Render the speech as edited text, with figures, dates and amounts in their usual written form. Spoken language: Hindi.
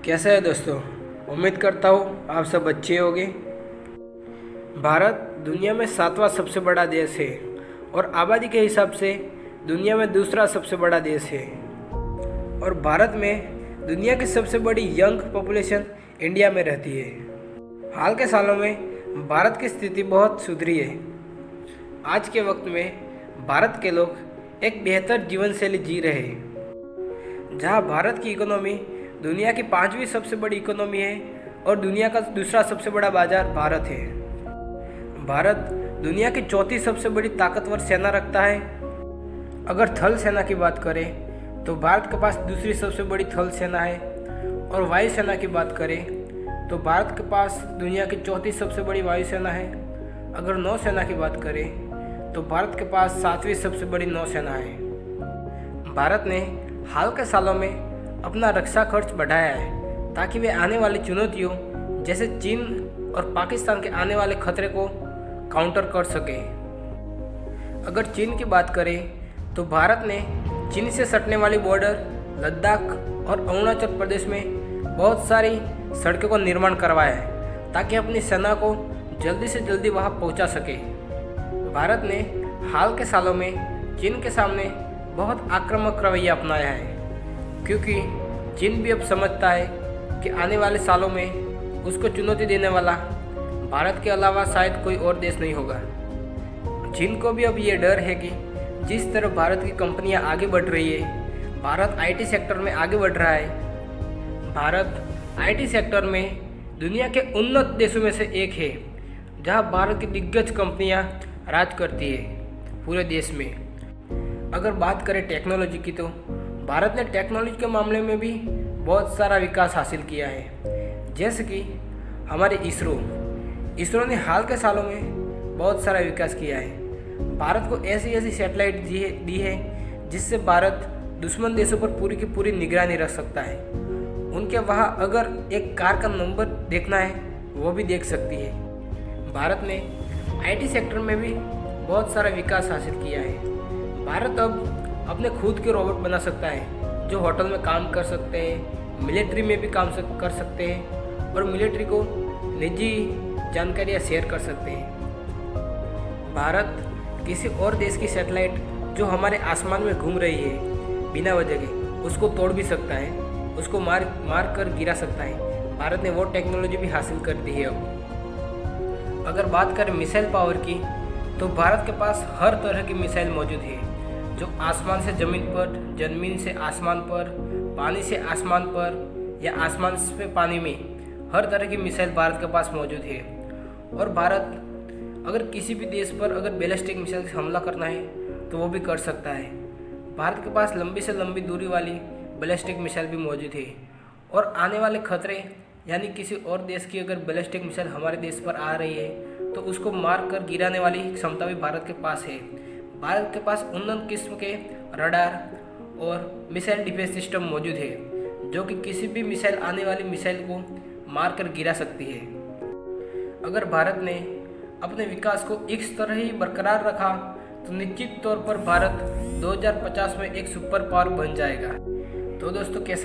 कैसे है दोस्तों। उम्मीद करता हूँ आप सब अच्छे होंगे। भारत दुनिया में 7वां सबसे बड़ा देश है और आबादी के हिसाब से दुनिया में दूसरा सबसे बड़ा देश है। और भारत में दुनिया की सबसे बड़ी यंग पॉपुलेशन इंडिया में रहती है। हाल के सालों में भारत की स्थिति बहुत सुधरी है। आज के वक्त में भारत के लोग एक बेहतर जीवन शैली जी रहे हैं। जहाँ भारत की इकोनॉमी दुनिया की 5वीं सबसे बड़ी इकोनॉमी है और दुनिया का दूसरा सबसे बड़ा बाजार भारत है। भारत दुनिया की 4थी सबसे बड़ी ताकतवर सेना रखता है। अगर थल सेना की बात करें तो भारत के पास दूसरी सबसे बड़ी थल सेना है, और वायु सेना की बात करें तो भारत के पास दुनिया की 4थी सबसे बड़ी वायुसेना है। अगर नौसेना की बात करें तो भारत के पास 7वीं सबसे बड़ी नौसेना है। भारत ने हाल के सालों में अपना रक्षा खर्च बढ़ाया है ताकि वे आने वाली चुनौतियों जैसे चीन और पाकिस्तान के आने वाले खतरे को काउंटर कर सके। अगर चीन की बात करें तो भारत ने चीन से सटने वाली बॉर्डर लद्दाख और अरुणाचल प्रदेश में बहुत सारी सड़कों का निर्माण करवाया है ताकि अपनी सेना को जल्दी से जल्दी वहां पहुंचा सके। भारत ने हाल के सालों में चीन के सामने बहुत आक्रामक रवैया अपनाया है, क्योंकि चीन भी अब समझता है कि आने वाले सालों में उसको चुनौती देने वाला भारत के अलावा शायद कोई और देश नहीं होगा। चीन को भी अब ये डर है कि जिस तरह भारत की कंपनियां आगे बढ़ रही है, भारत आईटी सेक्टर में आगे बढ़ रहा है। भारत आईटी सेक्टर में दुनिया के उन्नत देशों में से एक है, जहां भारत की दिग्गज कंपनियां राज करती है पूरे देश में। अगर बात करें टेक्नोलॉजी की तो भारत ने टेक्नोलॉजी के मामले में भी बहुत सारा विकास हासिल किया है। जैसे कि हमारे इसरो ने हाल के सालों में बहुत सारा विकास किया है। भारत को ऐसी ऐसी सैटेलाइट दी है जिससे भारत दुश्मन देशों पर पूरी की पूरी निगरानी रख सकता है। उनके वहाँ अगर एक कार का नंबर देखना है वो भी देख सकती है। भारत ने आईटी सेक्टर में भी बहुत सारा विकास हासिल किया है। भारत अब अपने खुद के रोबोट बना सकता है जो होटल में काम कर सकते हैं, मिलिट्री में भी काम कर सकते हैं और मिलिट्री को निजी जानकारियाँ शेयर कर सकते हैं। भारत किसी और देश की सैटेलाइट जो हमारे आसमान में घूम रही है बिना वजह के, उसको तोड़ भी सकता है, उसको मार कर गिरा सकता है। भारत ने वो टेक्नोलॉजी भी हासिल कर दी है अब। अगर बात करें मिसाइल पावर की तो भारत के पास हर तरह की मिसाइल मौजूद है, जो आसमान से ज़मीन पर, ज़मीन से आसमान पर, पानी से आसमान पर या आसमान से पानी में, हर तरह की मिसाइल भारत के पास मौजूद है। और भारत अगर किसी भी देश पर अगर बैलिस्टिक मिसाइल से हमला करना है तो वो भी कर सकता है। भारत के पास लंबी से लंबी दूरी वाली बैलिस्टिक मिसाइल भी मौजूद है, और आने वाले खतरे यानी किसी और देश की अगर बैलिस्टिक मिसाइल हमारे देश पर आ रही है तो उसको मार कर गिराने वाली क्षमता भी भारत के पास है। भारत के पास उन्नत किस्म के रडार और मिसाइल डिफेंस सिस्टम मौजूद है जो कि किसी भी मिसाइल आने वाली मिसाइल को मार कर गिरा सकती है। अगर भारत ने अपने विकास को इस तरह ही बरकरार रखा तो निश्चित तौर पर भारत 2050 में एक सुपर पावर बन जाएगा। तो दोस्तों, कैसा